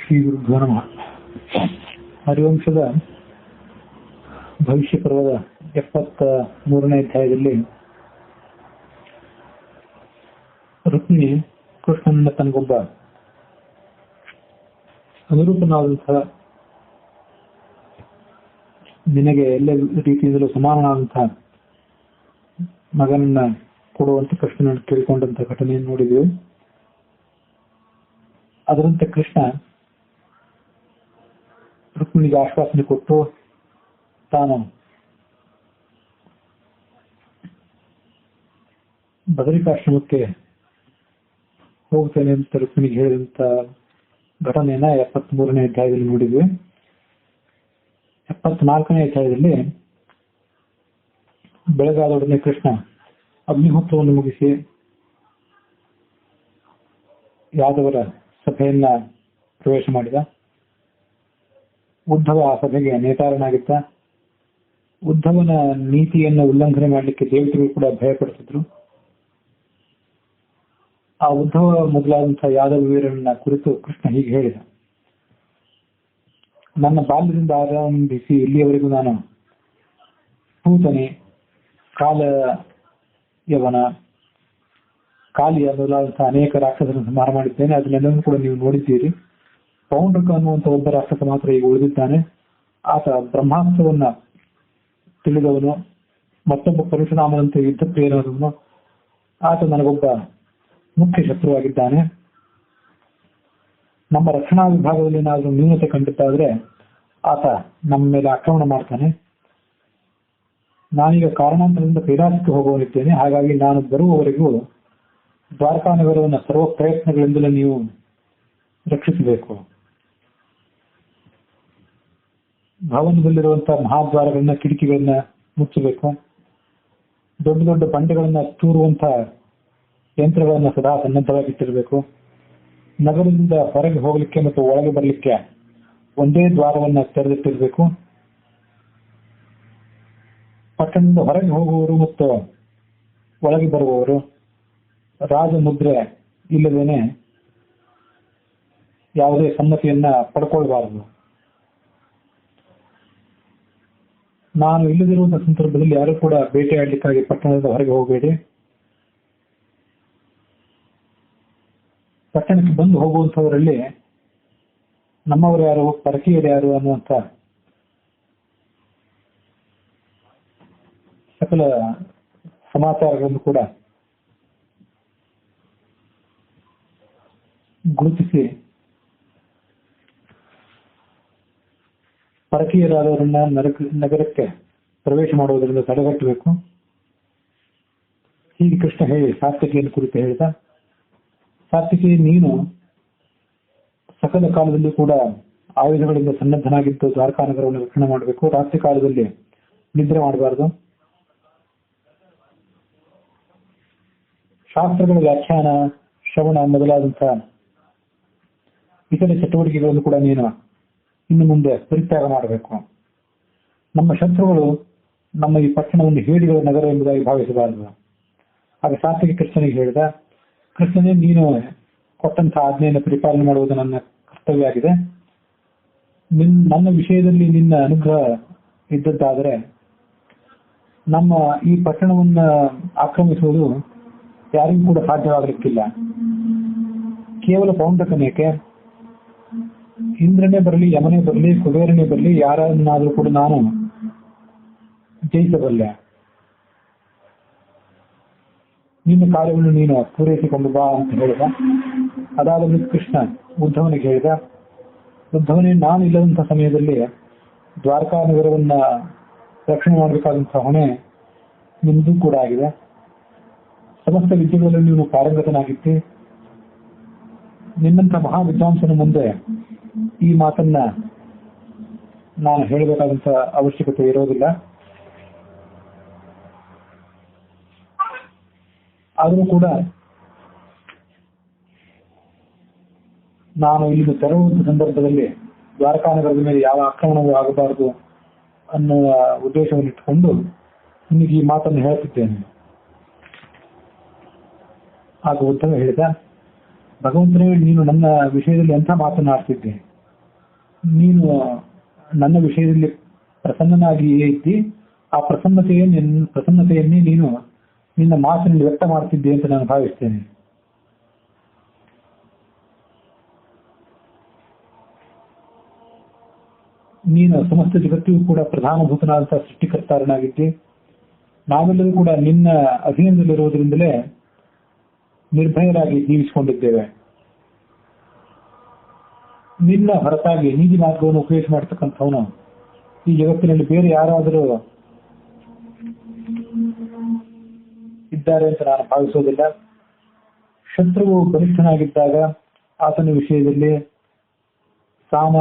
ಶ್ರೀ ಗುರುಭ್ಯೋ ನಮಃ. ಹರಿವಂಶದ ಭವಿಷ್ಯ ಪರ್ವದ 73ನೇ ಅಧ್ಯಾಯದಲ್ಲಿ ರುಕ್ಮಿಣಿ ಕೃಷ್ಣನ ತನಗೊಬ್ಬ ಅನುರೂಪನಾದಂತಹ, ನಿನಗೆ ಎಲ್ಲ ರೀತಿಯಿಂದಲೂ ಸಮಾನನಾದಂತಹ ಮಗನನ್ನ ಕೊಡುವಂತ ಕೃಷ್ಣನನ್ನು ಕೇಳಿಕೊಂಡಂತ ಘಟನೆಯನ್ನು ನೋಡಿದ್ವಿ. ಅದರಂತೆ ಕೃಷ್ಣ ರುಕ್ಮಿಣಿಗೆ ಆಶ್ವಾಸನೆ ಕೊಟ್ಟು ತಾನು ಬದರಿಕಾಶ್ರಮಕ್ಕೆ ಹೋಗ್ತೇನೆ ಅಂತ ರುಕ್ಮಿಣಿಗೆ ಹೇಳಿದಂತ ಘಟನೆಯನ್ನ 73ನೇ ಅಧ್ಯಾಯದಲ್ಲಿ ನೋಡಿದ್ವಿ. 74ನೇ ಅಧ್ಯಾಯದಲ್ಲಿ ಬೆಳಗಾದೊಡನೆ ಕೃಷ್ಣ ಅಗ್ನಿಹೋತ್ರವನ್ನು ಮುಗಿಸಿ ಯಾದವರ ಸಭೆಯನ್ನ ಪ್ರವೇಶ ಮಾಡಿದ. ಉದ್ಧವ ಆ ಸಭೆಗೆ ನೇತಾರನಾಗಿದ್ದ. ಉದ್ಧವನ ನೀತಿಯನ್ನು ಉಲ್ಲಂಘನೆ ಮಾಡಲಿಕ್ಕೆ ದೇವತೆಗಳು ಕೂಡ ಭಯಪಡ್ತಿದ್ರು. ಆ ಉದ್ಧವ ಮೊದಲಾದಂತಹ ಯಾದವ ವೀರರನ್ನ ಕುರಿತು ಕೃಷ್ಣ ಹೀಗೆ ಹೇಳಿದ: ನನ್ನ ಬಾಲ್ಯದಿಂದ ಆರಂಭಿಸಿ ಇಲ್ಲಿಯವರೆಗೂ ನಾನು ಪೂತನೆ, ಕಾಲ ಯವನ, ಕಾಲಿಯ ಮೊದಲಾದಂತಹ ಅನೇಕ ರಾಕ್ಷಸರನ್ನು ಸಂಹಾರ ಮಾಡಿದ್ದೇನೆ. ಅದನ್ನೆಲ್ಲವೂ ಕೂಡ ನೀವು ನೋಡಿದ್ದೀರಿ. ಪೌಂಡ್ರಕ ಅನ್ನುವಂಥ ಒಬ್ಬ ರಾಕ್ಷಸ ಮಾತ್ರ ಈಗ ಉಳಿದಿದ್ದಾನೆ. ಆತ ಬ್ರಹ್ಮಾಸ್ತ್ರವನ್ನ ತಿಳಿದವನು, ಮತ್ತೊಬ್ಬ ಪರಶುರಾಮನಂತೆ ಯುದ್ಧ ಪ್ರಿಯನಾದವನು. ಆತ ನನಗೊಬ್ಬ ಮುಖ್ಯ ಶತ್ರುವಾಗಿದ್ದಾನೆ. ನಮ್ಮ ರಕ್ಷಣಾ ವಿಭಾಗದಲ್ಲಿ ಏನಾದರೂ ನ್ಯೂನತೆ ಕಂಡಿದ್ದಾದ್ರೆ ಆತ ನಮ್ಮ ಮೇಲೆ ಆಕ್ರಮಣ ಮಾಡ್ತಾನೆ. ನಾನೀಗ ಕಾರಣಾಂತರದಿಂದ ಕೈಲಾಸಕ್ಕೆ ಹೋಗುವನಿದ್ದೇನೆ. ಹಾಗಾಗಿ ನಾನು ಬರುವವರೆಗೂ ದ್ವಾರಕಾ ನಗರವನ್ನು ಸರ್ವ ಪ್ರಯತ್ನಗಳಿಂದಲೇ ನೀವು ರಕ್ಷಿಸಬೇಕು. ಭವನದಲ್ಲಿರುವಂತಹ ಮಹಾದ್ವಾರಗಳನ್ನ, ಕಿಟಕಿಗಳನ್ನ ಮುಚ್ಚಬೇಕು. ದೊಡ್ಡ ದೊಡ್ಡ ಬಂಡೆಗಳನ್ನ ತೂರುವಂತಹ ಯಂತ್ರಗಳನ್ನ ಸದಾ ಸನ್ನದ್ಧವಾಗಿಟ್ಟಿರಬೇಕು. ನಗರದಿಂದ ಹೊರಗೆ ಹೋಗಲಿಕ್ಕೆ ಮತ್ತು ಒಳಗೆ ಬರಲಿಕ್ಕೆ ಒಂದೇ ದ್ವಾರವನ್ನ ತೆರೆದಿಟ್ಟಿರಬೇಕು. ಪಟ್ಟಣದಿಂದ ಹೊರಗೆ ಹೋಗುವವರು ಮತ್ತು ಒಳಗೆ ಬರುವವರು ರಾಜ ಮುದ್ರೆ ಇಲ್ಲದೇನೆ ಯಾವುದೇ ಸಮ್ಮತಿಯನ್ನ ಪಡ್ಕೊಳ್ಬಾರದು. ನಾನು ಇಲ್ಲದಿರುವಂತಹ ಸಂದರ್ಭದಲ್ಲಿ ಯಾರು ಕೂಡ ಬೇಟೆಯಾಡಲಿಕ್ಕಾಗಿ ಪಟ್ಟಣದಿಂದ ಹೊರಗೆ ಹೋಗಬೇಡಿ. ಪಟ್ಟಣಕ್ಕೆ ಬಂದು ಹೋಗುವಂತವರಲ್ಲಿ ನಮ್ಮವರು ಯಾರು, ಪರಕೀಯರು ಯಾರು ಅನ್ನುವಂಥ ಸಕಲ ಸಮಾಚಾರಗಳನ್ನು ಕೂಡ ಗುರುತಿಸಿ ಪರಕೀಯರಾದವರನ್ನ ನಗರಕ್ಕೆ ಪ್ರವೇಶ ಮಾಡುವುದರಿಂದ ತಡೆಗಟ್ಟಬೇಕು. ಹೀಗೆ ಕೃಷ್ಣ ಹೇಳಿ ಸಾತ್ವಿಕಿಯನ್ನು ಕುರಿತು ಹೇಳಿದ. ಸಾತ್ವಿಕಿ, ನೀನು ಸಕಲ ಕಾಲದಲ್ಲಿ ಕೂಡ ಆಯುಧಗಳಿಂದ ಸನ್ನದ್ಧನಾಗಿದ್ದು ದ್ವಾರಕಾ ನಗರವನ್ನು ರಕ್ಷಣೆ ಮಾಡಬೇಕು. ರಾತ್ರಿ ಕಾಲದಲ್ಲಿ ನಿದ್ರೆ ಮಾಡಬಾರದು. ಶಾಸ್ತ್ರಗಳ ವ್ಯಾಖ್ಯಾನ, ಶ್ರವಣ ಮೊದಲಾದಂತಹ ಇತರೆ ಚಟುವಟಿಕೆಗಳನ್ನು ಕೂಡ ನೀನು ಇನ್ನು ಮುಂದೆ ಪರಿತ್ಯಾಗ ಮಾಡಬೇಕು. ನಮ್ಮ ಶತ್ರುಗಳು ನಮ್ಮ ಈ ಪಟ್ಟಣವನ್ನು ಹೇಡಿಗಳ ನಗರ ಎಂಬುದಾಗಿ ಭಾವಿಸಬಾರದು. ಆಗ ಸಾತ್ವಿಕ ಕೃಷ್ಣನಿಗೆ ಹೇಳಿದ: ಕೃಷ್ಣನೇ, ನೀನು ಕೊಟ್ಟಂತಹ ಆಜ್ಞೆಯನ್ನು ಪರಿಪಾಲನೆ ಮಾಡುವುದು ನನ್ನ ಕರ್ತವ್ಯ ಆಗಿದೆ. ನನ್ನ ವಿಷಯದಲ್ಲಿ ನಿನ್ನ ಅನುಗ್ರಹ ಇದ್ದದ್ದಾದರೆ ನಮ್ಮ ಈ ಪಟ್ಟಣವನ್ನು ಆಕ್ರಮಿಸುವುದು ಯಾರಿಗೂ ಕೂಡ ಸಾಧ್ಯವಾಗಲಿಕ್ಕಿಲ್ಲ. ಕೇವಲ ಪೌಂಡ್ರಕನೇಕೆ, ಇಂದ್ರನೇ ಬರಲಿ, ಯಮನೇ ಬರಲಿ, ಕುಬೇರನೇ ಬರಲಿ, ಯಾರನ್ನಾದರೂ ಕೂಡ ನಾನು ಜಯಿಸಬಲ್ಲೆ. ನಿನ್ನ ಕಾರ್ಯವನ್ನು ನೀನು ಪೂರೈಸಿಕೊಂಡು ಬಾ ಅಂತ ಹೇಳಿದ. ಅದಾದ ಮೇಲೆ ಕೃಷ್ಣ ಉದ್ಧವನಿಗೆ ಹೇಳಿದ: ಉದ್ಧವನೇ, ನಾನು ಇಲ್ಲದಂತಹ ಸಮಯದಲ್ಲಿ ದ್ವಾರಕಾ ನಗರವನ್ನ ರಕ್ಷಣೆ ಮಾಡಬೇಕಾದಂತಹ ಹೊಣೆ ನಿಮ್ದು ಕೂಡ ಆಗಿದೆ. ಸಮಸ್ತ ವಿದ್ಯೆಗಳಲ್ಲಿ ನೀನು ಪಾರಂಗತನಾಗಿದ್ದಿ. ನಿನ್ನಂತ ಮಹಾವಿದ್ವಾಂಸನ ಮುಂದೆ ಈ ಮಾತನ್ನ ನಾನು ಹೇಳಬೇಕಾದಂತ ಅವಶ್ಯಕತೆ ಇರೋದಿಲ್ಲ. ಆದರೂ ಕೂಡ ನಾನು ಇಲ್ಲಿಂದ ತೆರಳುವಂತ ಸಂದರ್ಭದಲ್ಲಿ ದ್ವಾರಕಾ ನಗರದ ಮೇಲೆ ಯಾವ ಆಕ್ರಮಣವೂ ಆಗಬಾರದು ಅನ್ನುವ ಉದ್ದೇಶವನ್ನು ಇಟ್ಟುಕೊಂಡು ನಿನಗೆ ಈ ಮಾತನ್ನು ಹೇಳುತ್ತಿದ್ದೇನೆ. ಆಗ ಉದ್ಧವ ಹೇಳಿದ, ಭಗವಂತನೇ, ನೀನು ನನ್ನ ವಿಷಯದಲ್ಲಿ ಎಂಥ ಮಾತನಾಡ್ತಿದ್ದೆ. ನೀನು ನನ್ನ ವಿಷಯದಲ್ಲಿ ಪ್ರಸನ್ನನಾಗಿಯೇ ಇದ್ದಿ, ಆ ಪ್ರಸನ್ನತೆಯನ್ನೇ ನೀನು ನಿನ್ನ ಮಾತಿನಲ್ಲಿ ವ್ಯಕ್ತ ಮಾಡ್ತಿದ್ದೆ ಅಂತ ನಾನು ಭಾವಿಸ್ತೇನೆ. ನೀನು ಸಮಸ್ತ ಜಗತ್ತಿಗೂ ಕೂಡ ಪ್ರಧಾನಭೂತನಾದಂತಹ ಸೃಷ್ಟಿಕರ್ತಾರನಾಗಿದ್ದಿ. ನಾವೆಲ್ಲರೂ ಕೂಡ ನಿನ್ನ ಅಧೀನದಲ್ಲಿರುವುದರಿಂದಲೇ ನಿರ್ಭಯರಾಗಿ ಜೀವಿಸಿಕೊಂಡಿದ್ದೇವೆ. ನಿನ್ನ ಹೊರತಾಗಿ ನೀತಿ ಮಾರ್ಗವನ್ನು ಉಪಯೋಗ ಮಾಡತಕ್ಕಂಥವನು ಈ ಜಗತ್ತಿನಲ್ಲಿ ಬೇರೆ ಯಾರಾದರೂ ಇದ್ದಾರೆ ಅಂತ ನಾನು ಭಾವಿಸೋದಿಲ್ಲ. ಶತ್ರುವು ಬಲಿಷ್ಠನಾಗಿದ್ದಾಗ ಆತನ ವಿಷಯದಲ್ಲಿ ಸಾಮ,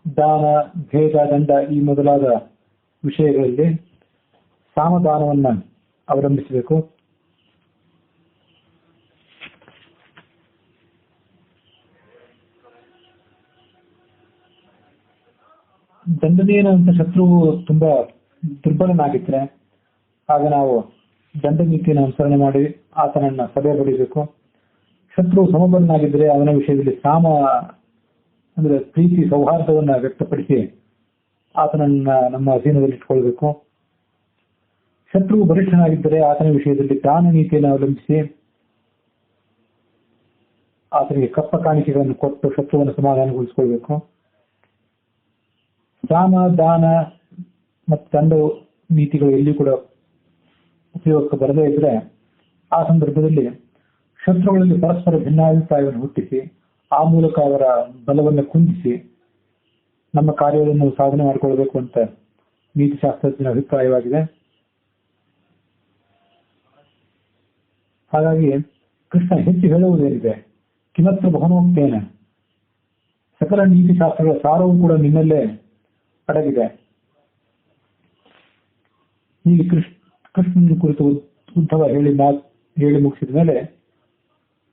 ದಾನ, ಭೇದ, ದಂಡ ಈ ಮೊದಲಾದ ವಿಷಯಗಳಲ್ಲಿ ಸಾಮದಾನವನ್ನ ಅವಲಂಬಿಸಬೇಕು. ದಂಡನೇನ ಶತ್ರುವು ತುಂಬಾ ದುರ್ಬಲನಾಗಿದ್ರೆ ಆಗ ನಾವು ದಂಡ ನೀತಿಯನ್ನು ಅನುಸರಣೆ ಮಾಡಿ ಆತನನ್ನ ಸಭೆ ಬಡಿಬೇಕು. ಶತ್ರು ಸಮಬಲನಾಗಿದ್ರೆ ಅವನ ವಿಷಯದಲ್ಲಿ ಸಾಮ ಅಂದ್ರೆ ಪ್ರೀತಿ, ಸೌಹಾರ್ದವನ್ನ ವ್ಯಕ್ತಪಡಿಸಿ ಆತನನ್ನ ನಮ್ಮ ಅಧೀನದಲ್ಲಿ ಇಟ್ಕೊಳ್ಬೇಕು. ಶತ್ರುವು ಬಲಿಷ್ಠನಾಗಿದ್ದರೆ ಆತನ ವಿಷಯದಲ್ಲಿ ದಾನ ನೀತಿಯನ್ನು ಅವಲಂಬಿಸಿ ಆತನಿಗೆ ಕಪ್ಪ ಕಾಣಿಕೆಗಳನ್ನು ಕೊಟ್ಟು ಶತ್ರುವನ್ನು ಸಮಾಧಾನಗೊಳಿಸಿಕೊಳ್ಬೇಕು. ಸಾಮ, ದಾನ ಮತ್ತು ದಂಡ ನೀತಿಗಳು ಎಲ್ಲಿ ಕೂಡ ಉಪಯೋಗಕ್ಕೆ ಬರದೇ ಇದ್ರೆ ಆ ಸಂದರ್ಭದಲ್ಲಿ ಶತ್ರುಗಳಲ್ಲಿ ಪರಸ್ಪರ ಭಿನ್ನಾಭಿಪ್ರಾಯವನ್ನು ಹುಟ್ಟಿಸಿ ಆ ಮೂಲಕ ಅವರ ಬಲವನ್ನು ಕುಂದಿಸಿ ನಮ್ಮ ಕಾರ್ಯವನ್ನು ಸಾಧನೆ ಮಾಡಿಕೊಳ್ಬೇಕು ಅಂತ ನೀತಿಶಾಸ್ತ್ರಜ್ಞರ ಅಭಿಪ್ರಾಯವಾಗಿದೆ. ಹಾಗಾಗಿ ಕೃಷ್ಣ ಹೆಚ್ಚು ಹೇಳುವುದೇನಿದೆ, ಕಿಮತ್ರ ಬಹುನೋಕ್ತೇನ, ಸಕಲ ನೀತಿಶಾಸ್ತ್ರಗಳ ಸಾರವೂ ಕೂಡ ನಿನ್ನಲ್ಲೇ ಅಡಗಿದೆ. ಹೀಗೆ ಕೃಷ್ಣನ ಕುರಿತು ಉದ್ಧವ ಹೇಳಿ ಮುಗಿಸಿದ ಮೇಲೆ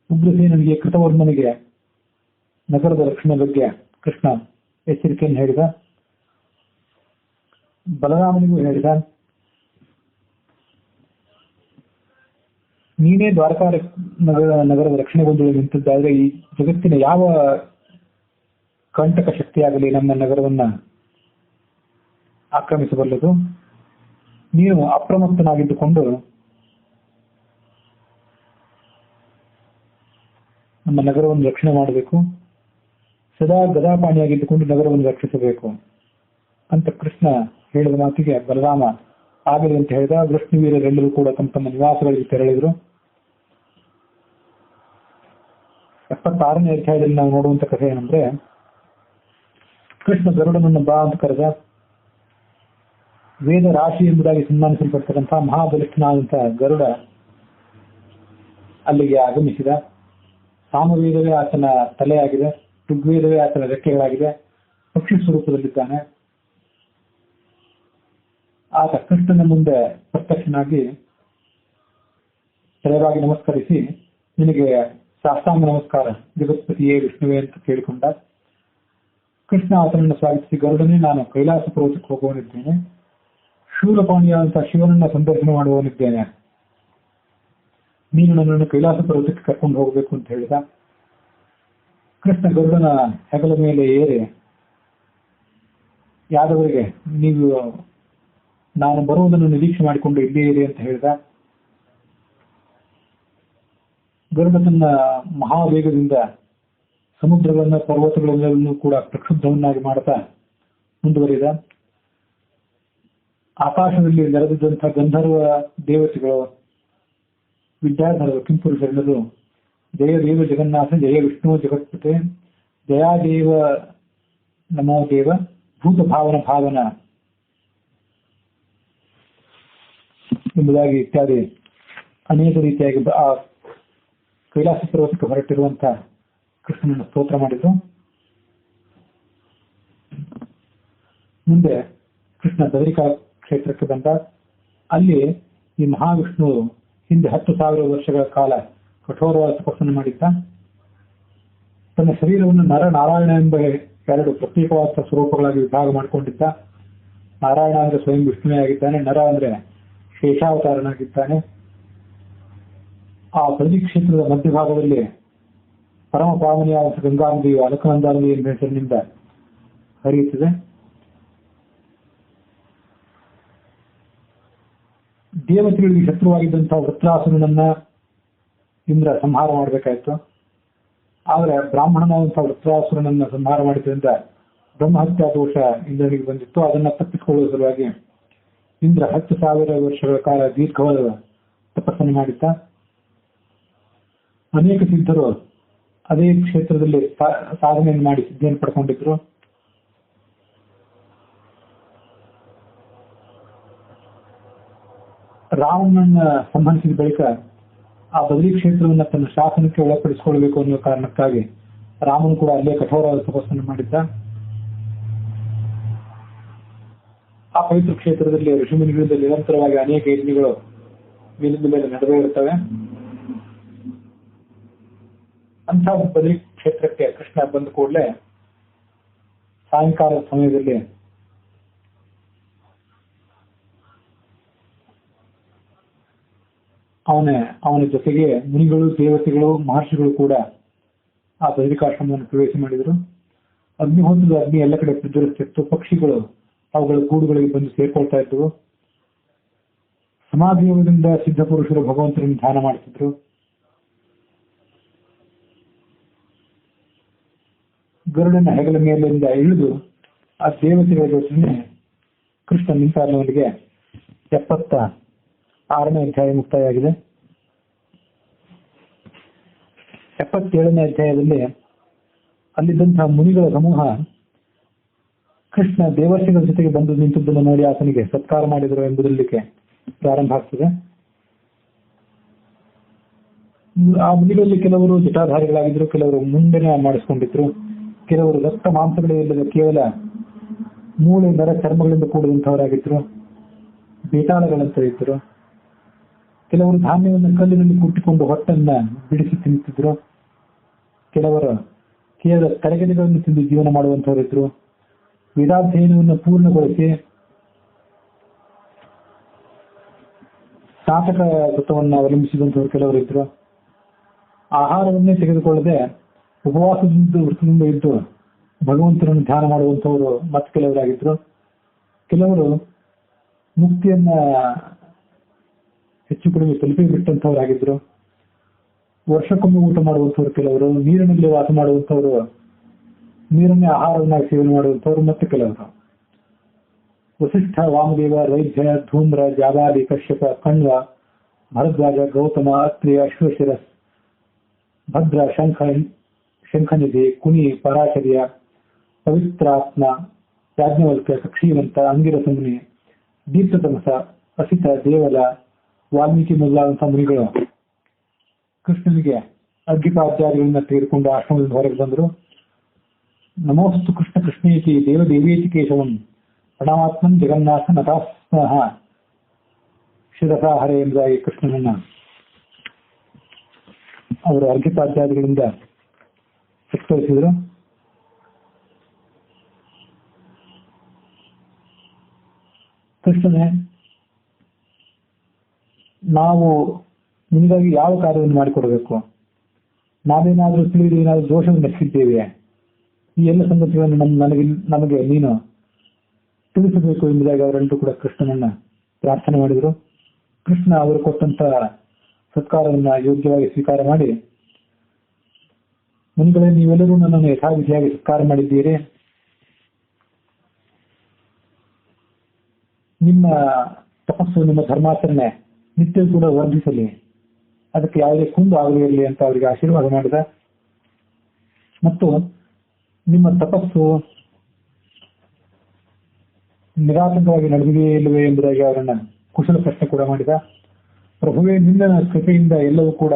ಉಗ್ರಸೇನನಿಗೆ, ಕೃತವರ್ಮನಿಗೆ ನಗರದ ರಕ್ಷಣೆ ಬಗ್ಗೆ ಕೃಷ್ಣ ಎಚ್ಚರಿಕೆಯನ್ನು ಹೇಳಿದ. ಬಲರಾಮನಿಗೂ ಹೇಳಿದ, ನೀನೇ ದ್ವಾರಕಾ ನಗರದ ರಕ್ಷಣೆಗೊಂಡು ನಿಂತಿದ್ದಾದ್ರೆ ಈ ಜಗತ್ತಿನ ಯಾವ ಕಂಟಕ ಶಕ್ತಿಯಾಗಲಿ ನಮ್ಮ ನಗರವನ್ನ ಆಕ್ರಮಿಸಬಲ್ಲದು. ನೀನು ಅಪ್ರಮತ್ತನಾಗಿದ್ದುಕೊಂಡು ನಮ್ಮ ನಗರವನ್ನು ರಕ್ಷಣೆ ಮಾಡಬೇಕು. ಸದಾ ಗದಾಪಾಣಿಯಾಗಿದ್ದುಕೊಂಡು ನಗರವನ್ನು ರಕ್ಷಿಸಬೇಕು ಅಂತ ಕೃಷ್ಣ ಹೇಳಿದ ಮಾತಿಗೆ ಬಲರಾಮ ಆಗಲಿ ಅಂತ ಹೇಳಿದ. ವಿಷ್ಣುವೀರರೆಲ್ಲರೂ ಕೂಡ ತಮ್ಮ ತಮ್ಮ ನಿವಾಸಗಳಿಗೆ ತೆರಳಿದ್ರು. 76ನೇ ಅಧ್ಯಾಯದಲ್ಲಿ ನಾವು ನೋಡುವಂತ ಕಥೆ ಏನಂದ್ರೆ, ಕೃಷ್ಣ ಗರುಡನನ್ನು ಬಾ ಅಂತ ಕರೆದ. ವೇದ ರಾಶಿ ಎಂಬುದಾಗಿ ಸನ್ಮಾನಿಸಲ್ಪಡ್ತಕ್ಕಂತಹ ಮಹಾಬಲಿಷ್ಠನಾದಂತಹ ಗರುಡ ಅಲ್ಲಿಗೆ ಆಗಮಿಸಿದ. ಸಾಮವೇದವೇ ಆತನ ತಲೆಯಾಗಿದೆ, ಋಗ್ವೇದವೇ ಆತನ ರೆಕ್ಕೆಗಳಾಗಿದೆ, ಪಕ್ಷಿ ಸ್ವರೂಪದಲ್ಲಿದ್ದಾನೆ. ಆತ ಕೃಷ್ಣನ ಮುಂದೆ ಪ್ರತ್ಯಕ್ಷನಾಗಿ ತಲೆಯಾಗಿ ನಮಸ್ಕರಿಸಿ, ನಿನಗೆ ಸಾಷ್ಟಾಂಗ ನಮಸ್ಕಾರ ಜಗತ್ಪತಿಯೇ ವಿಷ್ಣುವೇ ಅಂತ ಕೇಳಿಕೊಂಡ. ಕೃಷ್ಣ ಆತನನ್ನು ಸ್ವಾಗತಿಸಿ, ಗರುಡನೇ, ನಾನು ಕೈಲಾಸ ಪರ್ವತಕ್ಕೆ ಹೋಗುವನಿದ್ದೇನೆ, ಶೂಲಪಾಣಿಯಾದಂತಹ ಶಿವನನ್ನ ಸಂದರ್ಶನ ಮಾಡುವವನಿದ್ದೇನೆ, ನೀನು ನನ್ನನ್ನು ಕೈಲಾಸ ಪರ್ವತಕ್ಕೆ ಕರ್ಕೊಂಡು ಹೋಗಬೇಕು ಅಂತ ಹೇಳಿದ. ಕೃಷ್ಣ ಗರುಡನ ಹೆಗಲ ಮೇಲೆ ಏರಿ ಯಾದವರಿಗೆ, ನೀವು ನಾನು ಬರುವುದನ್ನು ನಿರೀಕ್ಷೆ ಮಾಡಿಕೊಂಡು ಇಲ್ಲೇ ಇರಿ ಅಂತ ಹೇಳಿದ. ಗರುಡ ತನ್ನ ಮಹಾವೇಗದಿಂದ ಸಮುದ್ರಗಳನ್ನ, ಪರ್ವತಗಳೆಲ್ಲವನ್ನೂ ಕೂಡ ಪ್ರಕ್ಷುಬ್ಧವನ್ನಾಗಿ ಮಾಡುತ್ತಾ ಮುಂದುವರಿದ. ಆಕಾಶದಲ್ಲಿ ನೆರೆದಿದ್ದಂತಹ ಗಂಧರ್ವ ದೇವತೆಗಳು, ವಿದ್ಯಾಧರರು, ಕಿಂಪುರುಷರೆಲ್ಲರೂ ಜಯ ದೇವ ಜಗನ್ನಾಥ, ಜಯ ವಿಷ್ಣು ಜಗತ್ಪತೆ, ಜಯಾದೇವ ನಮೋ ದೇವ, ಭೂತ ಭಾವನ ಎಂಬುದಾಗಿ ಇತ್ಯಾದಿ ಅನೇಕ ರೀತಿಯಾಗಿ ಆ ಕೈಲಾಸ ಪರ್ವತಕ್ಕೆ ಹೊರಟಿರುವಂತಹ ಕೃಷ್ಣನನ್ನು ಸ್ತೋತ್ರ ಮಾಡಿದ್ರು. ಮುಂದೆ ಕೃಷ್ಣ ಬದರಿಕಾ ಕ್ಷೇತ್ರಕ್ಕೆ ಬಂದ. ಅಲ್ಲಿ ಈ ಮಹಾವಿಷ್ಣು ಹಿಂದೆ 10,000 ವರ್ಷಗಳ ಕಾಲ ಕಠೋರವಾದ ತಪಸ್ಸನ್ನು ಮಾಡಿದ್ದ. ತನ್ನ ಶರೀರವನ್ನು ನರ, ನಾರಾಯಣ ಎಂಬ 2 ಪ್ರತ್ಯೇಕವಾದ ಸ್ವರೂಪಗಳಾಗಿ ವಿಭಾಗ ಮಾಡಿಕೊಂಡಿದ್ದ. ನಾರಾಯಣ ಅಂದ್ರೆ ಸ್ವಯಂ ವಿಷ್ಣುವೇ ಆಗಿದ್ದಾನೆ, ನರ ಅಂದ್ರೆ ಶೇಷಾವತಾರನಾಗಿದ್ದಾನೆ. ಆ ಬದರಿ ಕ್ಷೇತ್ರದ ಮಧ್ಯಭಾಗದಲ್ಲಿ ಪರಮ ಪಾವನಿಯಾದ ಗಂಗಾ ನದಿಯು ಅಲಕನಂದ ನದಿ ಎಂಬ ಹೆಸರಿನಿಂದ ಹರಿಯುತ್ತದೆ. ದೇವತೆಗಳಿಗೆ ಶತ್ರುವಾಗಿದ್ದಂತಹ ವೃತ್ರಾಸುರನನ್ನ ಇಂದ್ರ ಸಂಹಾರ ಮಾಡಬೇಕಾಯ್ತು. ಆದರೆ ಬ್ರಾಹ್ಮಣನಾದಂತಹ ವೃತ್ರಾಸುರನನ್ನ ಸಂಹಾರ ಮಾಡಿದ್ರಿಂದ ಬ್ರಹ್ಮಹತ್ಯಾ ದೋಷ ಇಂದ್ರನಿಗೆ ಬಂದಿತ್ತು. ಅದನ್ನ ತಪ್ಪಿಸಿಕೊಳ್ಳುವ ಸಲುವಾಗಿ ಇಂದ್ರ 10,000 ವರ್ಷಗಳ ಕಾಲ ದೀರ್ಘವಾದ ತಪಸ್ಸನ್ನು ಮಾಡಿದ್ದ. ಅನೇಕ ಸಿದ್ಧರು ಅದೇ ಕ್ಷೇತ್ರದಲ್ಲಿ ಸಾಧನೆಯನ್ನು ಮಾಡಿ ಸಿದ್ಧಿಯನ್ನು ಪಡ್ಕೊಂಡಿದ್ರು. ರಾವಣನನ್ನ ಸಂಹರಿಸಿದ ಬಳಿಕ ಆ ಬದರಿ ಕ್ಷೇತ್ರವನ್ನು ತನ್ನ ಶಾಸನಕ್ಕೆ ಒಳಪಡಿಸಿಕೊಳ್ಳಬೇಕು ಅನ್ನುವ ಕಾರಣಕ್ಕಾಗಿ ರಾಮನು ಕೂಡ ಅಲ್ಲೇ ಕಠೋರವಾದ ತಪಸ್ಸನ್ನು ಮಾಡಿದ್ದ. ಆ ಪವಿತ್ರ ಕ್ಷೇತ್ರದಲ್ಲಿ ಋಷಿಮುನಿಗಳಿಂದ ನಿರಂತರವಾಗಿ ಅನೇಕ ಯಜ್ಞಗಳು ಮೇಲಿಂದ ಮೇಲೆ ನಡೆದೇ ಇರ್ತವೆ. ಅಂಥ ಬದರಿ ಕ್ಷೇತ್ರಕ್ಕೆ ಕೃಷ್ಣ ಬಂದ ಕೂಡಲೇ ಸಾಯಂಕಾಲದ ಸಮಯದಲ್ಲಿ ಅವನ ಜೊತೆಗೆ ಮುನಿಗಳು, ದೇವತೆಗಳು, ಮಹರ್ಷಿಗಳು ಕೂಡ ಆ ಬದರಿಕಾಶ್ರಮವನ್ನು ಪ್ರವೇಶ ಮಾಡಿದರು. ಅಗ್ನಿಹೋತ್ರದ ಅಗ್ನಿ ಎಲ್ಲ ಕಡೆ ಪ್ರಜ್ವಲಿಸುತ್ತಿತ್ತು. ಪಕ್ಷಿಗಳು ಅವುಗಳ ಗೂಡುಗಳಿಗೆ ಬಂದು ಸೇರ್ಕೊಳ್ತಾ ಇದ್ದವು. ಸಮಾಧಿಯೋಗದಿಂದ ಸಿದ್ಧ ಪುರುಷರು ಭಗವಂತನನ್ನು ಧ್ಯಾನ ಮಾಡ್ತಿದ್ರು. ಗರುಡನ ಹೆಗಲ ಮೇಲಿಂದ ಇಳಿದು ಆ ದೇವತೆಗಳ ಜೊತೆ ಕೃಷ್ಣ ನಿಂತಾರವನಿಗೆ 76ನೇ ಅಧ್ಯಾಯ ಮುಕ್ತಾಯವಾಗಿದೆ. 77ನೇ ಅಧ್ಯಾಯದಲ್ಲಿ ಅಲ್ಲಿದ್ದಂತಹ ಮುನಿಗಳ ಸಮೂಹ ಕೃಷ್ಣ ದೇವರ್ಷಿಗಳ ಜೊತೆಗೆ ಬಂದು ನಿಂತಿದ್ದನ್ನು ನೋಡಿ ಆತನಿಗೆ ಸತ್ಕಾರ ಮಾಡಿದರು ಎಂಬುದಕ್ಕೆ ಪ್ರಾರಂಭ ಆಗ್ತದೆ. ಆ ಮುನಿಗಳಲ್ಲಿ ಕೆಲವರು ಜಟಾಧಾರಿಗಳಾಗಿದ್ರು, ಕೆಲವರು ಮುಂದೆನೆ ಮಾಡಿಸ್ಕೊಂಡಿದ್ರು, ಕೆಲವರು ರಕ್ತ ಮಾಂಸಗಳೇ ಇಲ್ಲದ ಕೇವಲ ಮೂಳೆ ನರ ಚರ್ಮಗಳಿಂದ ಕೂಡಿದಂತವರಾಗಿದ್ರು, ಬೇತಾಳಗಳಂತ ಇದ್ರು. ಕೆಲವರು ಧಾನ್ಯವನ್ನು ಕಲ್ಲಿನಲ್ಲಿ ಕುಟ್ಟಿಕೊಂಡು ಹೊಟ್ಟನ್ನ ಬಿಡಿಸಿ ತಿನ್ನುತ್ತಿದ್ರು. ಕೆಲವರು ಕೇವಲ ತರಗತಿಗಳನ್ನು ತಿಂದು ಜೀವನ ಮಾಡುವಂತವರಿದ್ರು. ವೇದಾಧ್ಯಯನವನ್ನು ಪೂರ್ಣಗೊಳಿಸಿ ಸ್ನಾತಕ ವೃತ್ತವನ್ನು ಅವಲಂಬಿಸಿದಂತವರು ಕೆಲವರಿದ್ರು. ಆಹಾರವನ್ನೇ ತೆಗೆದುಕೊಳ್ಳದೆ ಉಪವಾಸದಿಂದ ವೃತ್ತದಿಂದ ಇದ್ದು ಭಗವಂತನನ್ನು ಧ್ಯಾನ ಮಾಡುವಂತವರು ಮತ್ತೆ ಕೆಲವರಾಗಿದ್ರು. ಕೆಲವರು ಮುಕ್ತಿಯನ್ನ ಹೆಚ್ಚು ಕಡಿಮೆ ತಲುಪಿ ಬಿಟ್ಟಂತವರಾಗಿದ್ರು. ವರ್ಷಕ್ಕೊಮ್ಮೆ ಊಟ ಮಾಡುವಂತವರು ಕೆಲವರು, ನೀರಿನಲ್ಲಿ ವಾಸ ಮಾಡುವಂತವರು, ನೀರನ್ನೇ ಆಹಾರವನ್ನಾಗಿ ಸೇವನೆ ಮಾಡುವಂತವರು ಮತ್ತೆ ಕೆಲವರು. ವಸಿಷ್ಠ, ವಾಮದೇವ, ವೈದ್ಯ, ಧೂಮ್ರ, ಜಾಬಾಲಿ, ಕಶ್ಯಪ, ಕಣ್ವ, ಭರದ್ವಾಜ, ಗೌತಮ, ಅತ್ರಿ, ಅಶ್ವಶಿರಸ್, ಭದ್ರ, ಶಂಖನಿಧಿ, ಕುನಿ, ಪರಾಚರ್ಯ, ಪವಿತ್ರಾತ್ಮ, ಯಾಜ್ಞವಲ್ಕ್ಯ, ಕಕ್ಷೀವಂತ, ಅಂಗಿರಸ ಮುನಿ, ದೀಪ್ತತಮಸ, ಅಸಿತ, ದೇವಲ, ವಾಲ್ಮೀಕಿ ಮೊದಲಾದಂತಹ ಮುನಿಗಳು ಕೃಷ್ಣನಿಗೆ ಅರ್ಘ್ಯಪಾದ್ಯಾದಿಗಳನ್ನ ತೆಗೆದುಕೊಂಡು ಆಶ್ರಮದಿಂದ ಹೊರಗೆ ಬಂದರು. ನಮೋಸ್ತು ಕೃಷ್ಣ ಕೃಷ್ಣೇತಿ ದೇವದೇವೇತಿ ಕೇಶವಂ ಪ್ರಣಾಮಾತ್ಮನ್ ಜಗನ್ನಾಥ ನತಾಸ್ಮಃ ಶಿರಸಾ ಹರೆ ಎಂಬುದಾಗಿ ಕೃಷ್ಣನನ್ನ ಅವರು ಅರ್ಘ್ಯಪಾದ್ಯಾದಿಗಳಿಂದ ಸತ್ಕರಿಸಿದರು. ಕೃಷ್ಣನೇ, ನಾವು ನಿನಗಾಗಿ ಯಾವ ಕಾರ್ಯವನ್ನು ಮಾಡಿಕೊಡಬೇಕು? ನಾವೇನಾದರೂ ತಿಳಿದು ಏನಾದರೂ ದೋಷವನ್ನು ಎಸಗಿದ್ದೇವೆ? ಈ ಎಲ್ಲ ಸಂಗತಿಗಳನ್ನು ನಮಗೆ ನೀನು ತಿಳಿಸಬೇಕು ಎಂಬುದಾಗಿ ಅವರೆಲ್ಲರೂ ಕೂಡ ಕೃಷ್ಣನನ್ನ ಪ್ರಾರ್ಥನೆ ಮಾಡಿದರು. ಕೃಷ್ಣ ಅವರು ಕೊಟ್ಟಂತ ಸತ್ಕಾರವನ್ನ ಯೋಗ್ಯವಾಗಿ ಸ್ವೀಕಾರ ಮಾಡಿ, ಮುನಿಗಳೇ, ನೀವೆಲ್ಲರೂ ನನ್ನನ್ನು ಯಥಾವಿಧಿಯಾಗಿ ಸತ್ಕಾರ ಮಾಡಿದ್ದೀರಿ. ನಿಮ್ಮ ತಪಸ್ಸು, ನಿಮ್ಮ ಧರ್ಮಾಚರಣೆ ನಿತ್ಯ ಕೂಡ ವರ್ಧಿಸಲಿ, ಅದಕ್ಕೆ ಯಾವುದೇ ಕುಂದು ಆಗಲಿರಲಿ ಅಂತ ಅವರಿಗೆ ಆಶೀರ್ವಾದ ಮಾಡಿದ. ಮತ್ತು ನಿಮ್ಮ ತಪಸ್ಸು ನಿರಾತಂಕವಾಗಿ ನಡೆದಿದೆಯೇ ಇಲ್ಲವೇ ಎಂಬುದಾಗಿ ಅವರನ್ನ ಕುಶಲ ಪ್ರಶ್ನೆ ಕೂಡ ಮಾಡಿದ. ಪ್ರಭುವೇ, ನಿನ್ನ ಕೃಪೆಯಿಂದ ಎಲ್ಲವೂ ಕೂಡ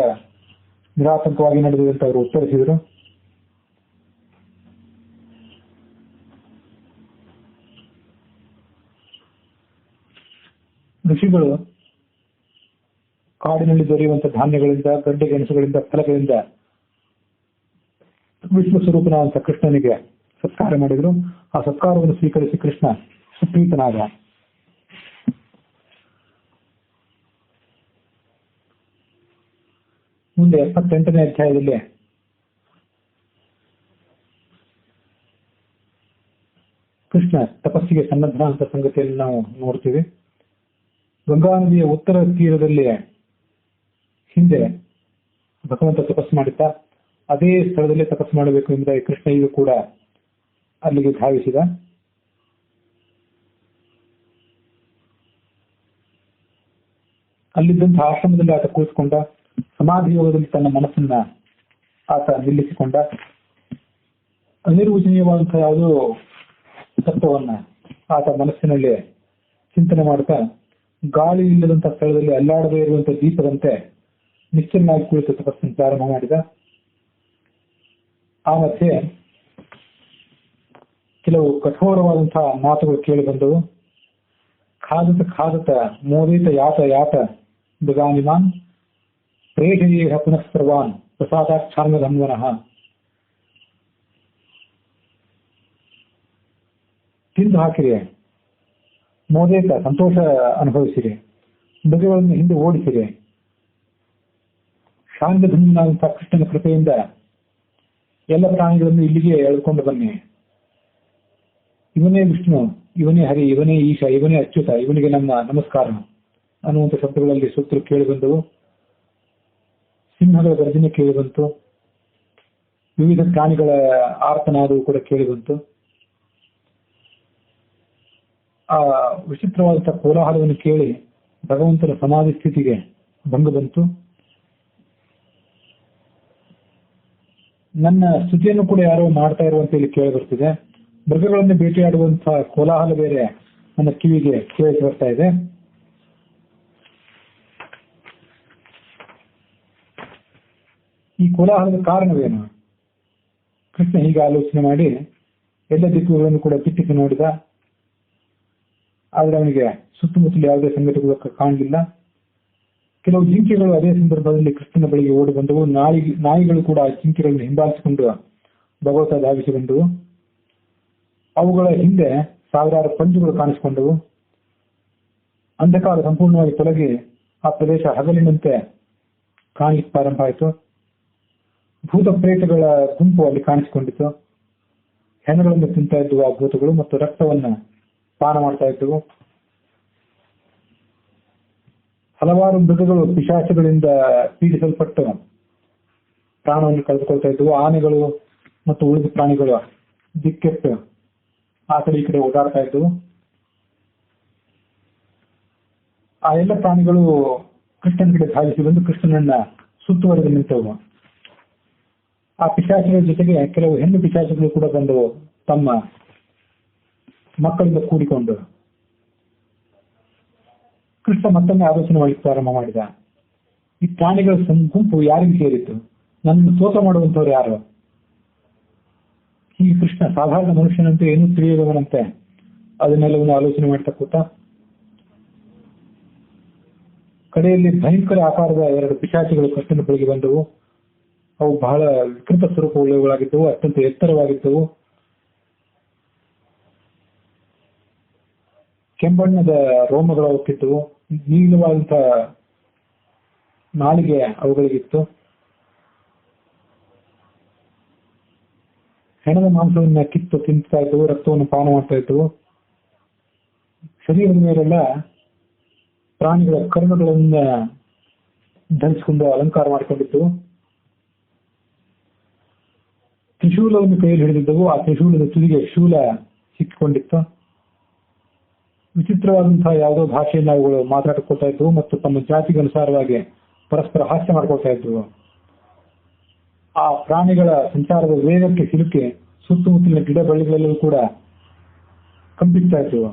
ನಿರಾತಂಕವಾಗಿ ನಡೆದಿದೆ ಅಂತ ಅವರು ಉತ್ತರಿಸಿದರು. ಋಷಿಗಳು ಕಾಡಿನಲ್ಲಿ ದೊರೆಯುವಂತಹ ಧಾನ್ಯಗಳಿಂದ, ಗಡ್ಡೆ ಗೆಣಸುಗಳಿಂದ, ಫಲಗಳಿಂದ ವಿಶ್ವ ಸ್ವರೂಪನಾದಂತಹ ಕೃಷ್ಣನಿಗೆ ಸತ್ಕಾರ ಮಾಡಿದರು. ಆ ಸತ್ಕಾರವನ್ನು ಸ್ವೀಕರಿಸಿ ಕೃಷ್ಣ ಸುಪ್ರೀತನಾದ. ಮುಂದೆ 78ನೇ ಅಧ್ಯಾಯದಲ್ಲಿ ಕೃಷ್ಣ ತಪಸ್ಸಿಗೆ ಸನ್ನದ್ಧ ಅಂತ ಸಂಗತಿಯನ್ನು ನಾವು ನೋಡ್ತೀವಿ. ಗಂಗಾ ನದಿಯ ಉತ್ತರ ತೀರದಲ್ಲಿ ಹಿಂದೆ ಭಗವಂತ ತಪಸ್ಸು ಮಾಡಿದ್ದ. ಅದೇ ಸ್ಥಳದಲ್ಲಿ ತಪಸ್ಸು ಮಾಡಬೇಕು ಎಂಬುದಾಗಿ ಕೃಷ್ಣ ಈಗ ಕೂಡ ಅಲ್ಲಿಗೆ ಧಾವಿಸಿದ. ಅಲ್ಲಿದ್ದಂತಹ ಆಶ್ರಮದಲ್ಲಿ ಆತ ಕುಳಿತುಕೊಂಡ. ಸಮಾಧಿ ಯೋಗದಲ್ಲಿ ತನ್ನ ಮನಸ್ಸನ್ನ ಆತ ನಿಲ್ಲಿಸಿಕೊಂಡ. ಅನಿರ್ವಚನೀಯವಾದಂತಹ ಯಾವುದೋ ತತ್ವವನ್ನ ಆತ ಮನಸ್ಸಿನಲ್ಲಿ ಚಿಂತನೆ ಮಾಡ್ತಾ ಗಾಳಿ ಇಲ್ಲದಂತಹ ಸ್ಥಳದಲ್ಲಿ ಅಲ್ಲಾಡದೇ ಇರುವಂತಹ ದೀಪದಂತೆ ನಿಶ್ಚಲನಾಗಿ ಕುಳಿತು ತಪಸ್ಸನ್ನು ಪ್ರಾರಂಭ ಮಾಡಿದ. ಆ ಮಧ್ಯೆ ಕೆಲವು ಕಠೋರವಾದಂತಹ ಮಾತುಗಳು ಕೇಳಿ ಬಂದವು. ಖಾದತ ಮೋದಿತ ಯಾತ ಮೃಗಾನಿಮಾನ್ ಪ್ರೇಷಯೇಹ ಪುನಃ ಸರ್ವಾನ್ ಪ್ರಸಾದಾಕ್ಷಾನ್ಮಧನ್ವನಃ. ತಿಂದು ಹಾಕಿರಿ, ಮೋದೇತ ಸಂತೋಷ ಅನುಭವಿಸಿರಿ, ಮೃಗಗಳನ್ನು ಹಿಂದೆ ಓಡಿಸಿರಿ. ಶಾಂತಧನ್ಯನಾದಂತಹ ಕೃಷ್ಣನ ಕೃಪೆಯಿಂದ ಎಲ್ಲ ಪ್ರಾಣಿಗಳನ್ನು ಇಲ್ಲಿಗೆ ಎಳೆದುಕೊಂಡು ಬನ್ನಿ. ಇವನೇ ವಿಷ್ಣು, ಇವನೇ ಹರಿ, ಇವನೇ ಈಶ, ಇವನೇ ಅಚ್ಯುತ, ಇವನಿಗೆ ನಮ್ಮ ನಮಸ್ಕಾರ ಅನ್ನುವಂಥ ಶಬ್ದಗಳಲ್ಲಿ ಸೂತ್ರ ಕೇಳಿ ಬಂದವು. ಸಿಂಹಗಳ ಗರ್ಜನೆ ಕೇಳಿ ಬಂತು. ವಿವಿಧ ಪ್ರಾಣಿಗಳ ಆರ್ತನಾದವು ಕೂಡ ಕೇಳಿ ಬಂತು. ಆ ವಿಚಿತ್ರವಾದಂತಹ ಕೋಲಾಹಲವನ್ನು ಕೇಳಿ ಭಗವಂತನ ಸಮಾಧಿ ಸ್ಥಿತಿಗೆ ಭಂಗ ಬಂತು. ನನ್ನ ಸ್ತುತಿಯನ್ನು ಕೂಡ ಯಾರೋ ಮಾಡ್ತಾ ಇರುವಂತ ಇಲ್ಲಿ ಕೇಳಿ ಬರ್ತಿದೆ. ಮೃಗಗಳನ್ನು ಭೇಟಿಯಾಡುವಂತಹ ಕೋಲಾಹಲ ಬೇರೆ ನನ್ನ ಕಿವಿಗೆ ಕೇಳಿ ಬರ್ತಾ ಇದೆ. ಈ ಕೋಲಾಹಲದ ಕಾರಣವೇನು? ಕೃಷ್ಣ ಹೀಗೆ ಆಲೋಚನೆ ಮಾಡಿ ಎಲ್ಲ ದಿಕ್ಕುಗಳನ್ನು ಕೂಡ ದಿಟ್ಟಿಸಿ ನೋಡಿದ. ಆದ್ರೆ ಅವನಿಗೆ ಸುತ್ತಮುತ್ತಲು ಯಾವುದೇ ಸಂಗತಿಗಳು ಕಾಣಲಿಲ್ಲ. ಕೆಲವು ಜಿಂಕೆಗಳು ಅದೇ ಸಂದರ್ಭದಲ್ಲಿ ಕೃಷ್ಣನ ಬಳಿಗೆ ಓಡಿ ಬಂದವು. ನಾಯಿಗಳು ಕೂಡ ಜಿಂಕೆಗಳನ್ನು ಹಿಂಬಾಲಿಸಿಕೊಂಡು ಭಗವತ ಧಾವಿಸಿ ಬಂದವು. ಅವುಗಳ ಹಿಂದೆ ಸಾವಿರಾರು ಪಂಜುಗಳು ಕಾಣಿಸಿಕೊಂಡವು. ಅಂಧಕಾರ ಸಂಪೂರ್ಣವಾಗಿ ತೊಲಗಿ ಆ ಪ್ರದೇಶ ಹಗಲಿನಂತೆ ಕಾಣಲಿಕ್ಕೆ ಪ್ರಾರಂಭ ಆಯಿತು. ಭೂತ ಪ್ರೇತಗಳ ಗುಂಪು ಅಲ್ಲಿ ಕಾಣಿಸಿಕೊಂಡಿತು. ಹೆಣಗಳನ್ನು ತಿಂತಾ ಇದ್ದವು ಆ ಭೂತಗಳು ಮತ್ತು ರಕ್ತವನ್ನ ಪಾನ ಮಾಡ್ತಾ ಇದ್ದವು. ಹಲವಾರು ಮೃಗಗಳು ಪಿಶಾಚಗಳಿಂದ ಪೀಡಿಸಲ್ಪಟ್ಟು ಪ್ರಾಣವನ್ನು ಕಳೆದುಕೊಳ್ತಾ ಇದ್ದವು. ಆನೆಗಳು ಮತ್ತು ಉಳಿದ ಪ್ರಾಣಿಗಳು ದಿಕ್ಕೆಟ್ಟು ಆ ಕಡೆ ಈ ಕಡೆ ಓಡಾಡ್ತಾ ಇದ್ದವು. ಆ ಎಲ್ಲ ಪ್ರಾಣಿಗಳು ಕೃಷ್ಣನ ಕಡೆ ಧಾವಿಸಿ ಬಂದು ಕೃಷ್ಣನನ್ನ ಸುತ್ತುವರೆದು ನಿಂತವು. ಆ ಪಿಶಾಚಿಗಳ ಜೊತೆಗೆ ಕೆಲವು ಹೆಣ್ಣು ಪಿಶಾಚಿಗಳು ಕೂಡ ಬಂದವು ತಮ್ಮ ಮಕ್ಕಳಿಂದ ಕೂಡಿಕೊಂಡು. ಕೃಷ್ಣ ಮತ್ತೊಮ್ಮೆ ಆಲೋಚನೆ ಮಾಡಲಿಕ್ಕೆ ಪ್ರಾರಂಭ ಮಾಡಿದ. ಈ ಪ್ರಾಣಿಗಳ ಗುಂಪು ಯಾರಿಗೆ ಸೇರಿತ್ತು? ನನ್ನನ್ನು ಸ್ತೋತ್ರ ಮಾಡುವಂತವ್ರು ಯಾರು? ಹೀಗೆ ಕೃಷ್ಣ ಸಾಧಾರಣ ಮನುಷ್ಯನಂತೆ ಏನೂ ತಿಳಿಯದವನಂತೆ ಅದನ್ನೆಲ್ಲವನ್ನು ಆಲೋಚನೆ ಮಾಡ್ತಾ ಕೂತ. ಕಡೆಯಲ್ಲಿ ಭಯಂಕರ ಆಕಾರದ ಎರಡು ಪಿಶಾಚಿಗಳು ಕೃಷ್ಣನ ಬಳಿಗೆ ಬಂದವು. ಅವು ಬಹಳ ವಿಕೃತ ಸ್ವರೂಪವುಳ್ಳವುಗಳಾಗಿದ್ದವು, ಅತ್ಯಂತ ಎತ್ತರವಾಗಿದ್ದವು. ಕೆಂಬಣ್ಣದ ರೋಮಗಳು ಅವಕ್ಕಿದ್ದವು. ನೀಳವಾದಂತ ನಾಲಿಗೆ ಅವುಗಳಿಗಿತ್ತು. ಹೆಣದ ಮಾಂಸವನ್ನ ಕಿತ್ತು ತಿಂತಾ ಇದ್ದವು, ರಕ್ತವನ್ನು ಪಾನ ಮಾಡ್ತಾ ಇದ್ದವು. ಶರೀರದ ಮೇಲೆಲ್ಲ ಪ್ರಾಣಿಗಳ ಕರ್ಣಗಳನ್ನ ಧರಿಸಿಕೊಂಡು ಅಲಂಕಾರ ಮಾಡಿಕೊಂಡಿದ್ದವು. ತ್ರಿಶೂಲವನ್ನು ಕೈಯಲ್ಲಿ ಹಿಡಿದಿದ್ದವು. ಆ ತ್ರಿಶೂಲದ ತುದಿಗೆ ಶೂಲ ಸಿಕ್ಕಿಕೊಂಡಿತ್ತು. ವಿಚಿತ್ರವಾದಂತಹ ಯಾವುದೋ ಭಾಷೆಯನ್ನು ಅವುಗಳು ಮಾತಾಡಿಕೊಳ್ತಾ ಇದ್ದವು ಮತ್ತು ತಮ್ಮ ಜಾತಿಗೆ ಅನುಸಾರವಾಗಿ ಪರಸ್ಪರ ಹಾಸ್ಯ ಮಾಡ್ಕೊಳ್ತಾ ಇದ್ದವು. ಆ ಪ್ರಾಣಿಗಳ ಸಂಚಾರದ ವೇಗಕ್ಕೆ ಸಿಲುಕಿ ಸುತ್ತಮುತ್ತಲಿನ ಗಿಡ ಬಳ್ಳಿಗಳೆಲ್ಲವೂ ಕೂಡ ಕಂಪಿಸ್ತಾ ಇದ್ದವು.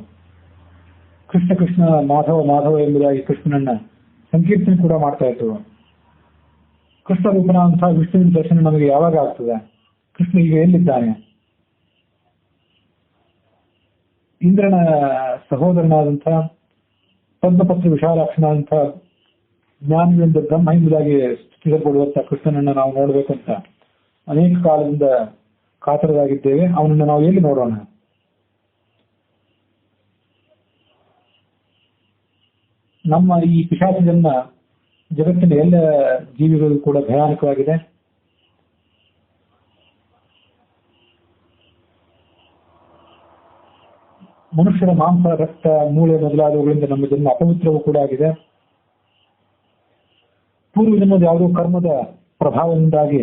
ಕೃಷ್ಣ ಕೃಷ್ಣ ಮಾಧವ ಮಾಧವ ಎಂಬುದಾಗಿ ಕೃಷ್ಣನನ್ನ ಸಂಕೀರ್ತನೆ ಕೂಡ ಮಾಡ್ತಾ ಇದ್ದವು. ಕೃಷ್ಣ ರೂಪನಾದಂತಹ ವಿಷ್ಣುವಿನ ದರ್ಶನ ನಮಗೆ ಯಾವಾಗ ಆಗ್ತದೆ? ಕೃಷ್ಣ ಈಗ ಎಲ್ಲಿದ್ದಾನೆ? ಇಂದ್ರನ ಸಹೋದರನಾದಂತಹ ಪದ್ಮಪತ್ರ ವಿಶಾಲಾಕ್ಷನಾದಂತಹ ಜ್ಞಾನದಿಂದ ಬ್ರಹ್ಮ ಎಂಬುದಾಗಿ ಸ್ಥಿರಪಡುವಂತಹ ಕೃಷ್ಣನನ್ನ ನಾವು ನೋಡ್ಬೇಕಂತ ಅನೇಕ ಕಾಲದಿಂದ ಕಾತರರಾಗಿದ್ದೇವೆ. ಅವನನ್ನು ನಾವು ಎಲ್ಲಿ ನೋಡೋಣ? ನಮ್ಮ ಈ ಪಿಶಾಚ ಜನ್ಮ ಜಗತ್ತಿನ ಎಲ್ಲ ಜೀವಿಗಳು ಕೂಡ ಭಯಾನಕವಾಗಿದೆ. ಮನುಷ್ಯರ ಮಾಂಸ, ರಕ್ತ, ಮೂಳೆ ಮೊದಲಾದವುಗಳಿಂದ ನಮ್ಮ ಜನ್ಮ ಅಪವಿತ್ರವೂ ಕೂಡ ಆಗಿದೆ. ಪೂರ್ವ ಜನ್ಮದ ಯಾವುದೋ ಕರ್ಮದ ಪ್ರಭಾವದಿಂದಾಗಿ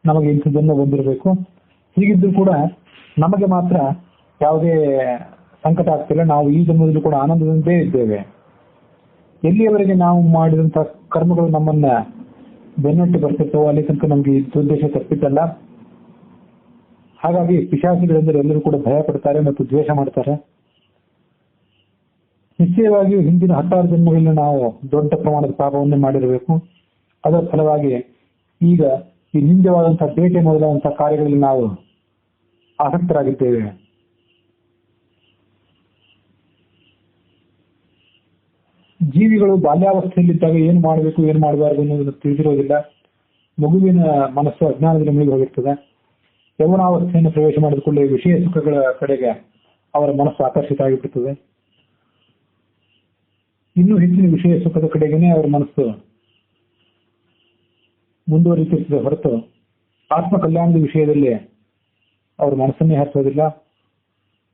ನಮಗೆ ಇಂಥ ಜನ್ಮ ಬಂದಿರಬೇಕು. ಹೀಗಿದ್ರೂ ಕೂಡ ನಮಗೆ ಮಾತ್ರ ಯಾವುದೇ ಸಂಕಟ ಆಗ್ತಿಲ್ಲ. ನಾವು ಈ ಜನ್ಮದಲ್ಲಿ ಕೂಡ ಆನಂದದಿಂದೇ ಇದ್ದೇವೆ. ಎಲ್ಲಿಯವರೆಗೆ ನಾವು ಮಾಡಿದಂಥ ಕರ್ಮಗಳು ನಮ್ಮನ್ನ ಬೆನ್ನಟ್ಟಿ ಬರ್ತಿರ್ತವೋ ಅಲ್ಲಿ ತನಕ ನಮ್ಗೆ ಉದ್ದೇಶ ತಪ್ಪಿದ್ದಲ್ಲ. ಹಾಗಾಗಿ ಪಿಶಾಚಿಗಳೆಂದರೆ ಎಲ್ಲರೂ ಕೂಡ ಭಯ ಪಡ್ತಾರೆ ಮತ್ತು ದ್ವೇಷ ಮಾಡ್ತಾರೆ. ನಿಶ್ಚಯವಾಗಿಯೂ ಹಿಂದಿನ 16 ಜನ್ಮಗಳಲ್ಲಿ ನಾವು ದೊಡ್ಡ ಪ್ರಮಾಣದ ಪಾಪವನ್ನೇ ಮಾಡಿರಬೇಕು. ಅದರ ಫಲವಾಗಿ ಈಗ ಈ ನಿಂದ್ಯವಾದಂತಹ ಬೇಟೆ ಮೊದಲಾದಂತಹ ಕಾರ್ಯಗಳಲ್ಲಿ ನಾವು ಆಸಕ್ತರಾಗಿದ್ದೇವೆ. ಜೀವಿಗಳು ಬಾಲ್ಯಾವಸ್ಥೆಯಲ್ಲಿದ್ದಾಗ ಏನು ಮಾಡಬೇಕು, ಏನು ಮಾಡಬಾರದು ಅನ್ನೋದನ್ನು ತಿಳಿದಿರೋದಿಲ್ಲ. ಮಗುವಿನ ಮನಸ್ಸು ಅಜ್ಞಾನದಲ್ಲಿ ಮುಳುಗಿ ಹೋಗಿರ್ತದೆ. ಯೌವನಾವಸ್ಥೆಯನ್ನು ಪ್ರವೇಶ ಮಾಡಿಕೊಳ್ಳಿ ವಿಷಯ ಸುಖಗಳ ಕಡೆಗೆ ಅವರ ಮನಸ್ಸು ಆಕರ್ಷಿತ ಆಗಿಬಿಡ್ತದೆ. ಇನ್ನೂ ಹೆಚ್ಚಿನ ವಿಷಯ ಸುಖದ ಕಡೆಗೇನೆ ಅವರ ಮನಸ್ಸು ಮುಂದುವರಿತಿರ್ತದೆ ಹೊರತು ಆತ್ಮ ಕಲ್ಯಾಣದ ವಿಷಯದಲ್ಲಿ ಅವ್ರ ಮನಸ್ಸನ್ನೇ ಹರಿಸೋದಿಲ್ಲ.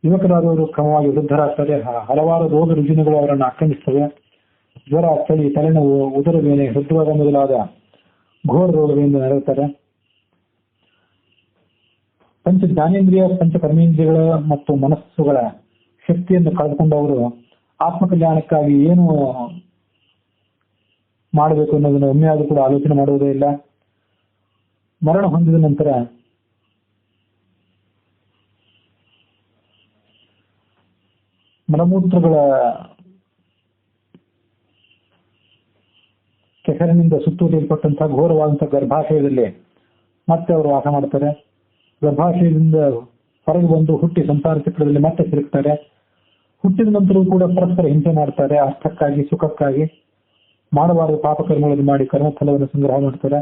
ಯುವಕರಾದವರು ಕ್ರಮವಾಗಿ ವೃದ್ಧರಾಗ್ತಾರೆ. ಹಲವಾರು ರೋಗ ರುಜಿನಗಳು ಅವರನ್ನು ಆಕ್ರಮಿಸ್ತವೆ. ಜ್ವರ, ಚಳಿ, ತಲೆನೋವು, ಉದರವೇನೆ, ಹೃದ್ರೋಗ ಮೊದಲಾದ ಘೋರ ರೋಗಗಳಿಂದ ನರಳುತ್ತಾರೆ. ಪಂಚ ಜ್ಞಾನೇಂದ್ರಿಯ, ಪಂಚ ಕರ್ಮೇಂದ್ರಿಯಗಳ ಮತ್ತು ಮನಸ್ಸುಗಳ ಶಕ್ತಿಯನ್ನು ಕಳೆದುಕೊಂಡವರು ಆತ್ಮ ಕಲ್ಯಾಣಕ್ಕಾಗಿ ಏನು ಮಾಡಬೇಕು ಅನ್ನೋದನ್ನು ಒಮ್ಮೆಯಾದರೂ ಕೂಡ ಆಲೋಚನೆ ಮಾಡುವುದೇ ಇಲ್ಲ. ಮರಣ ಹೊಂದಿದ ನಂತರ ಮಲಮೂತ್ರಗಳ ಕೆಸರಿನಿಂದ ಸುತ್ತುವರಿಯಲ್ಪಟ್ಟಂತಹ ಘೋರವಾದಂತಹ ಗರ್ಭಾಶಯದಲ್ಲಿ ಮತ್ತೆ ಅವರು ವಾಸ ಮಾಡ್ತಾರೆ. ಗರ್ಭಾಶಯದಿಂದ ಹೊರಗೆ ಬಂದು ಹುಟ್ಟಿ ಸಂಸಾರ ಚಕ್ರದಲ್ಲಿ ಮತ್ತೆ ಸಿಲುಕ್ತಾರೆ. ಹುಟ್ಟಿದ ನಂತರವೂ ಕೂಡ ಪರಸ್ಪರ ಹಿಂಸೆ ಮಾಡ್ತಾರೆ. ಅರ್ಥಕ್ಕಾಗಿ, ಸುಖಕ್ಕಾಗಿ ಮಾಡಬಾರದು ಪಾಪಕರ್ಮಗಳನ್ನು ಮಾಡಿ ಕರ್ಮಫಲವನ್ನು ಸಂಗ್ರಹ ಮಾಡ್ತಾರೆ.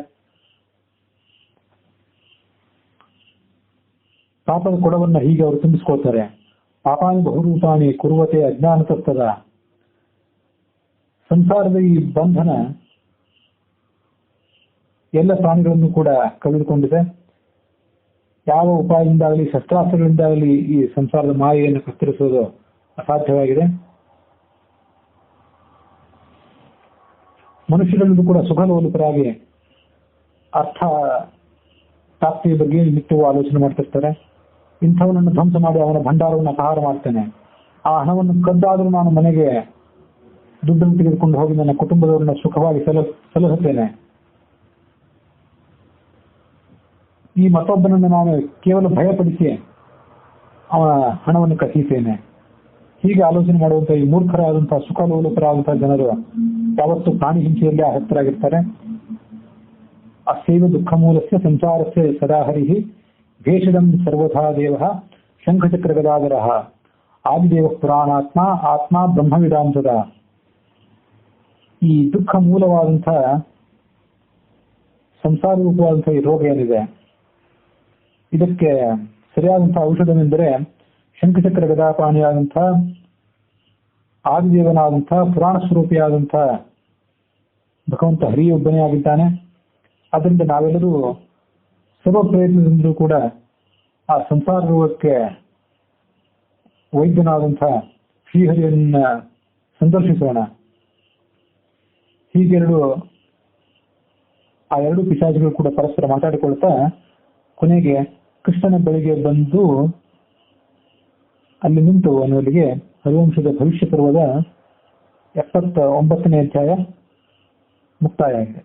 ಪಾಪದ ಕೊಡವನ್ನ ಹೀಗೆ ಅವರು ತುಂಬಿಸ್ಕೊಳ್ತಾರೆ. ಪಾಪಾನಿ ಬಹುರೂಪಾಣಿ ಕುರುವತೆ ಅಜ್ಞಾನತಸ್ತದ. ಸಂಸಾರದ ಈ ಬಂಧನ ಎಲ್ಲ ಪ್ರಾಣಿಗಳನ್ನು ಕೂಡ ಕಳೆದುಕೊಂಡಿದೆ. ಯಾವ ಉಪಾಯದಿಂದಾಗಲಿ, ಶಸ್ತ್ರಾಸ್ತ್ರಗಳಿಂದಾಗಲಿ ಈ ಸಂಸಾರದ ಮಾಯೆಯನ್ನು ಕತ್ತರಿಸುವುದು ಅಸಾಧ್ಯವಾಗಿದೆ. ಮನುಷ್ಯರಲ್ಲೂ ಕೂಡ ಸುಖಲೋಲುಪರಾಗಿ ಅರ್ಥ ಪ್ರಾಪ್ತಿಯ ಬಗ್ಗೆ ನಿತ್ಯವೂ ಆಲೋಚನೆ ಮಾಡ್ತಿರ್ತಾರೆ. ಇಂಥವನನ್ನು ಧ್ವಂಸ ಮಾಡಿ ಅವನ ಭಂಡಾರವನ್ನು ಅಪಹಾರ ಮಾಡ್ತೇನೆ, ಆ ಹಣವನ್ನು ಕದ್ದಾದರೂ ನಾನು ಮನೆಗೆ ದುಡ್ಡನ್ನು ತೆಗೆದುಕೊಂಡು ಹೋಗಿ ನನ್ನ ಕುಟುಂಬದವರನ್ನ ಸುಖವಾಗಿ ಸಲಹುತ್ತೇನೆ, ಈ ಮತ್ತೊಬ್ಬನನ್ನು ನಾನು ಕೇವಲ ಭಯಪಡಿಸಿ ಅವನ ಹಣವನ್ನು ಕಸಿಯುತ್ತೇನೆ. ಹೀಗೆ ಆಲೋಚನೆ ಮಾಡುವಂತಹ ಈ ಮೂರ್ಖರಾದಂತಹ ಸುಖಲೋಲುಪರಾದಂತಹ ಜನರು ಯಾವತ್ತು ಪ್ರಾಣಿ ಹಿಂಸೆಯಲ್ಲಿ ಆಸಕ್ತರಾಗಿರ್ತಾರೆ. ಅಸ್ಯೈವ ದುಃಖ ಮೂಲಸ್ಯ ಸಂಸಾರಸ್ಯ ಸದಾ ಹರಿಹಿ ಭೇಷಜಂ ಸರ್ವಥಾ ದೇವ ಶಂಖಚಕ್ರ ಗದಾಧರ ಆದಿದೇವ ಪುರಾಣಾತ್ಮ ಆತ್ಮ ಬ್ರಹ್ಮವಿದಾಂಸದ. ಈ ದುಃಖ ಮೂಲವಾದಂತಹ ಸಂಸಾರ ರೂಪವಾದಂತಹ ಈ ರೋಗ ಏನಿದೆ, ಇದಕ್ಕೆ ಸರಿಯಾದಂತಹ ಔಷಧವೆಂದರೆ ಶಂಖಚಕ್ರ ಗದಾಪಾಣಿಯಾದಂತಹ ಆದಿದೇವನಾದಂತಹ ಪುರಾಣ ಸ್ವರೂಪಿಯಾದಂತಹ ಭಗವಂತ ಹರಿಯೊಬ್ಬನೇ ಆಗಿದ್ದಾನೆ. ಅದರಿಂದ ನಾವೆಲ್ಲರೂ ಸರ್ವ ಪ್ರಯತ್ನದಿಂದಲೂ ಕೂಡ ಆ ಸಂಸಾರ ರೋಗಕ್ಕೆ ವೈದ್ಯನಾದಂತಹ ಶ್ರೀಹರಿಯನ್ನ ಸಂದರ್ಶಿಸೋಣ. ಹೀಗೆರಡು ಪಿಶಾಚಿಗಳು ಕೂಡ ಪರಸ್ಪರ ಮಾತಾಡಿಕೊಳ್ತಾ ಕೊನೆಗೆ ಕೃಷ್ಣನ ಬಳಿಗೆ ಬಂದು ಅಲ್ಲಿ ನಿಂತು ಅನ್ನುವಲ್ಲಿಗೆ ಹರಿವಂಶದ ಭವಿಷ್ಯ ಪರ್ವದ 79ನೇ ಅಧ್ಯಾಯ ಮುಕ್ತಾಯ ಆಗಿದೆ.